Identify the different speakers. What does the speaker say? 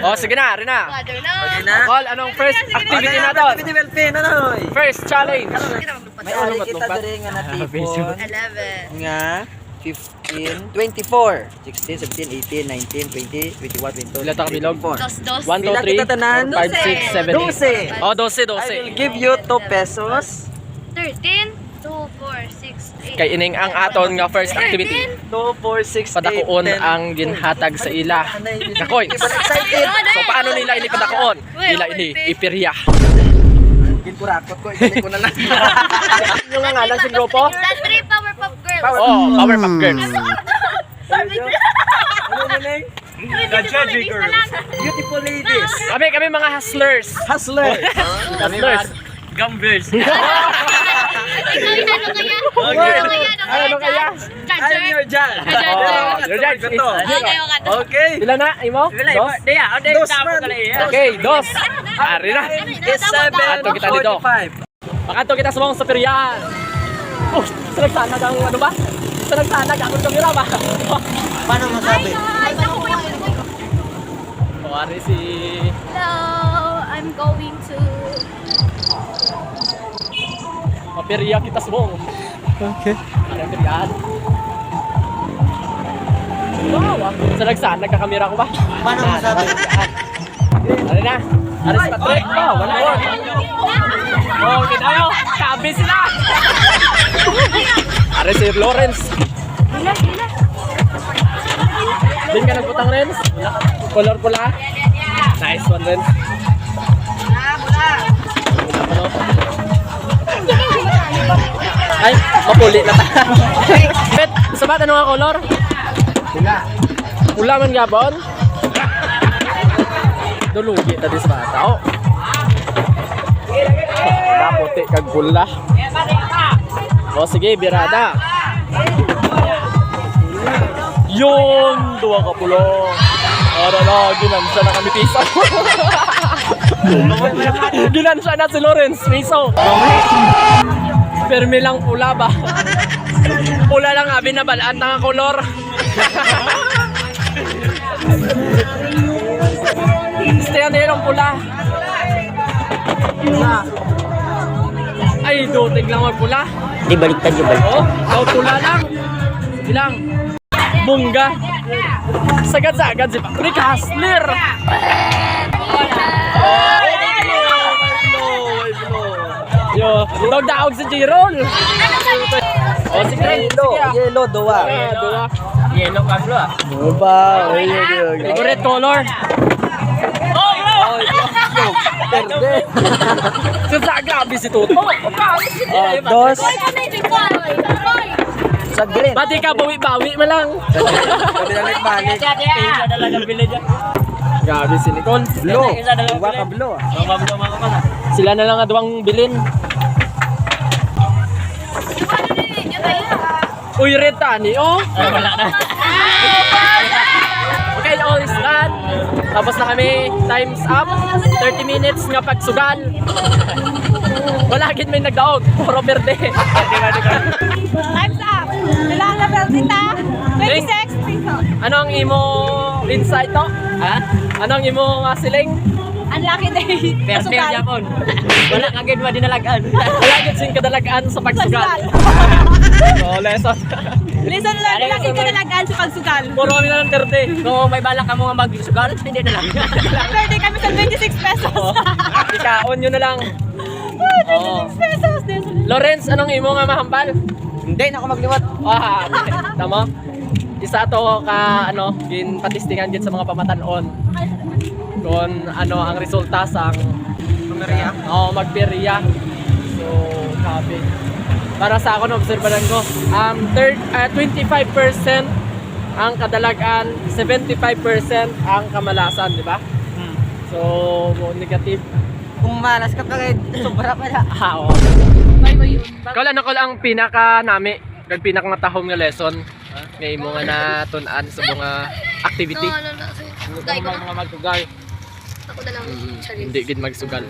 Speaker 1: Oh, sige na, rin na.
Speaker 2: Father na.
Speaker 3: Okay na?
Speaker 1: Call, anong first activity na to?
Speaker 3: Activity well pay na noy.
Speaker 1: First challenge.
Speaker 3: May ari kita diri nga na tipon.
Speaker 2: 11.
Speaker 3: Nga 15, 24, 16, 17, 18, 19, 20, 21, 22,
Speaker 1: Ilan ta kabilog?
Speaker 2: 2, 2.
Speaker 1: 1, 2,
Speaker 3: Pila
Speaker 1: 3,
Speaker 3: kita tanan?
Speaker 1: 5, 6, 7, 8.
Speaker 3: 12.
Speaker 1: Oh, 12,
Speaker 3: I will
Speaker 1: 12.
Speaker 3: give you 2 pesos.
Speaker 2: 13, 2, 4, 6, 8.
Speaker 1: Kay ining ang aton nga first activity.
Speaker 3: 2, 4, 6, 8,
Speaker 1: Padakuon ang ginhatag sa ila. Nakoy.
Speaker 3: Excited.
Speaker 1: So paano nila ini padakuon? Nila ini ipirya.
Speaker 3: Ginkurakot ko, ibalik ko na lang.
Speaker 1: Yung nga ngalan sa grupo?
Speaker 2: The 3 Powerpuff Girls.
Speaker 1: Oh, Powerpuff Girls.
Speaker 3: Ano nang?
Speaker 2: The Judge Girls.
Speaker 3: Beautiful ladies.
Speaker 1: Kami mga hustlers.
Speaker 3: Hustler.
Speaker 1: Hustlers.
Speaker 4: Gumbears.
Speaker 2: Ikaw yung ano kaya?
Speaker 3: I'm your judge.
Speaker 1: Oh, your judge is
Speaker 2: Okay,
Speaker 3: Okay.
Speaker 1: Sila na, imo? Dos?
Speaker 3: Dos man.
Speaker 1: Okay, dos. Ari na.
Speaker 3: It's
Speaker 1: Ato kita dito.
Speaker 3: 7:45.
Speaker 1: Pakato kita sumong sa piryan. Oh, sanagsanag ang ano ba? Sanagsanag akong kamera ba?
Speaker 3: Paano masabi?
Speaker 1: Oh, ari si...
Speaker 2: Hello, I'm going to...
Speaker 1: Mapirya kita sumong.
Speaker 3: Okay.
Speaker 1: Ari ang piryan. Wow, sanagsanag ka kamera ko ba?
Speaker 3: Paano masabi?
Speaker 1: Ari na. Ari si Patrick. Oh, wala yun. Oh, kinayo. Kabi sila. Ari si Lawrence. Din ka nagputang, Renz? Color pula. Nice one, Renz. Ay, mapuli na ta. Bet, sa ba ano nga color? Pula. Pula man gabon? Dulugi tadi sa bata. Oh. Kaputi kag pula. O sige, birada. Yun, duwa ka pulo. Ara na, ginansa na kami piso. Ginansa na si Lawrence, piso. Permi lang pula ba? Pula lang abi na balaan na nga kolor. Stay na yung pula. Ay, dutig lang magpula.
Speaker 3: Di baliktad yung
Speaker 1: Oh, pula lang. Sige lang. Bungga. Sagad-sagad si Patrick Hustler. Yo, daog si Jirol. Oh, sige.
Speaker 3: Yellow, dua.
Speaker 1: Dua.
Speaker 4: Yellow ka bro.
Speaker 3: Diba?
Speaker 1: Favorite color.
Speaker 3: Perde.
Speaker 1: Sasagabi si Toto.
Speaker 3: Dos. Sa green.
Speaker 1: Pati ka bawi-bawi mo lang.
Speaker 3: Balik-balik.
Speaker 4: Isa talaga bilid yan.
Speaker 1: Gabi si Nicole.
Speaker 3: Blue.
Speaker 4: Isa talaga
Speaker 3: Dua ka blue.
Speaker 4: Mabablo mga kapala.
Speaker 1: Sila na lang adwang bilin. Uy, retani, oh.
Speaker 4: Ay, wala na.
Speaker 1: Okay, all is done. Tapos na kami. Time's up. 30 minutes nga pagsugal. Wala gid may nagdaog. Puro berde.
Speaker 2: Time's up. Kailangan na Beltita. 26 pesos.
Speaker 1: Ano ang imo insight to? Ha? Ano ang imo siling?
Speaker 2: Ang laki na
Speaker 4: Perde ang Japon. Wala kagad ba dinalagaan.
Speaker 1: Wala gid sing kadalagaan sa pagsugal. So, lesson.
Speaker 2: Listen lang, laki ka nalagaan sa pagsugal.
Speaker 1: Puro kami na ng berde.
Speaker 4: Kung may balak ka mga magsugal, hindi na lang.
Speaker 2: Pwede kami sa 26 pesos.
Speaker 1: Ikaon nyo na lang.
Speaker 2: 26 pesos.
Speaker 1: Lawrence, anong imo nga mahambal?
Speaker 3: Hindi na ako magliwat.
Speaker 1: Ah, tama. Isa to ka ginpatistingan gid sa mga pamatanon. Kung ano ang resulta sa
Speaker 3: Maria.
Speaker 1: magpirya. So, sabi. Para sa ako obserbahan ko, 25% ang kadalagan, 75% ang kamalasan, di ba? So, negative.
Speaker 3: Kung malas ka pa kayo, sobra pa na.
Speaker 1: Oo. Kala na ko lang pinaka nami, kag pinaka natahom nga lesson. Ngay mo nga natunan sa mga activity.
Speaker 2: No.
Speaker 1: Mga magsugal.
Speaker 2: Ako na lang.
Speaker 1: Hindi gid magsugal.